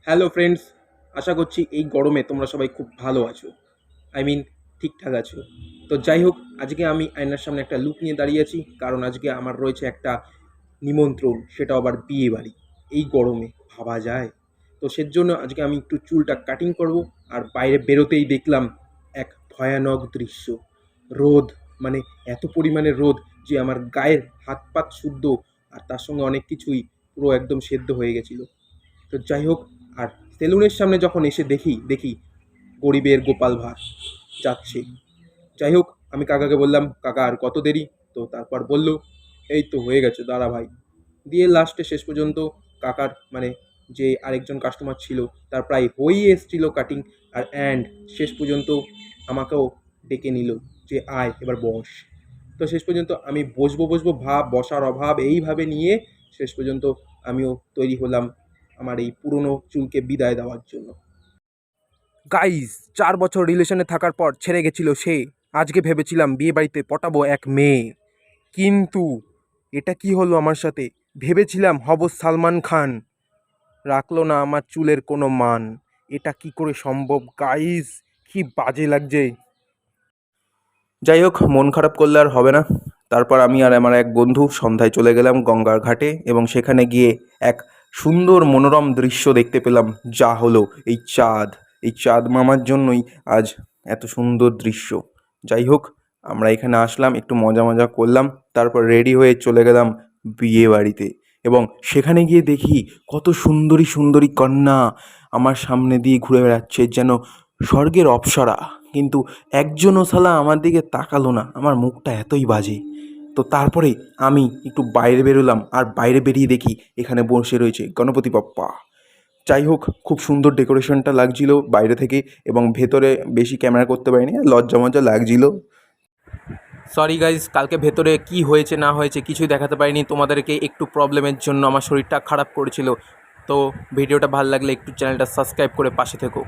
Hello friends, আশা করছি এই গরমে তোমরা সবাই খুব ভালো আছো। আই মিন ঠিকঠাক আছো। তো যাই হোক, আজকে আমি আয়নার সামনে একটা লুক নিয়ে দাঁড়িয়ে আছি, কারণ আজকে আমার রয়েছে একটা নিমন্ত্রণ, সেটাও আবার বিয়ে বাড়ি। এই গরমে ভাবা যায়? তো সেজন্য আজকে আমি একটু চুলটা কাটিং করব। আর বাইরে বেরোতেই দেখলাম এক ভয়ানক দৃশ্য। রোদ, মানে এত পরিমাণে রোদ যে আমার গায়ের হাত পাত শুদ্ধ, আর তার সঙ্গে অনেক কিছুই পুরো একদম সেদ্ধ হয়ে গেছিলো। তো যাই হোক, আর সেলুনের সামনে যখন এসে দেখি গরিবের গোপাল ভাঁড় যাচ্ছে। যাই হোক, আমি কাকাকে বললাম, কাকা আর কত দেরি? তো তারপর বলল, এই তো হয়ে গেছে, দাঁড়া ভাই। দিয়ে লাস্টে শেষ পর্যন্ত কাকার মানে যে আরেকজন কাস্টমার ছিল তার প্রায় হয়েই এসছিল কাটিং। আর শেষ পর্যন্ত আমাকেও ডেকে নিল যে আয় এবার বস। তো শেষ পর্যন্ত আমি বসবো বসবো ভাব, বসার অভাব এইভাবে নিয়ে শেষ পর্যন্ত আমিও তৈরি হলাম আমার এই পুরনো চুলকে বিদায় দেওয়ার জন্য। গাইজ, 4 বছর রিলেশনে থাকার পর ছেড়ে গেছিল সে। আজকে ভেবেছিলাম বিয়ে বাড়িতে পটাবো এক মেয়ে, কিন্তু এটা কি হলো আমার সাথে? ভেবেছিলাম হব সালমান খান, রাখলো না আমার চুলের কোনো মান। এটা কি করে সম্ভব গাইজ? কি বাজে লাগছে। যাই হোক, মন খারাপ করলে আর হবে না। তারপর আমি আর আমার এক বন্ধু সন্ধ্যায় চলে গেলাম গঙ্গার ঘাটে, এবং সেখানে গিয়ে এক সুন্দর মনোরম দৃশ্য দেখতে পেলাম। যা হলো এই চাঁদ মামার জন্যই আজ এত সুন্দর দৃশ্য। যাই হোক, আমরা এখানে আসলাম, একটু মজা মজা করলাম, তারপর রেডি হয়ে চলে গেলাম বিয়ে বাড়িতে। এবং সেখানে গিয়ে দেখি কত সুন্দরী সুন্দরী কন্যা আমার সামনে দিয়ে ঘুরে বেড়াচ্ছে যেন স্বর্গের অপ্সরা। কিন্তু একজনও শালা আমার দিকে তাকালো না, আমার মুখটা এতই বাজে। তো তারপরে আমি একটু বাইরে বেরোলাম, আর বাইরে বেরিয়ে দেখি এখানে বসে রয়েছে গণপতি বাপ্পা। যাই হোক, খুব সুন্দর ডেকোরেশনটা লাগছিল বাইরে থেকে, এবং ভেতরে বেশি ক্যামেরা করতে পারিনি, লজ্জা মজ্জা লাগছিল। সরি গাইজ, কালকে ভেতরে কি হয়েছে না হয়েছে কিছুই দেখাতে পারিনি তোমাদেরকে, একটু প্রবলেমের জন্য আমার শরীরটা খারাপ করেছিল। তো ভিডিওটা ভালো লাগলে একটু চ্যানেলটা সাবস্ক্রাইব করে পাশে থেকো।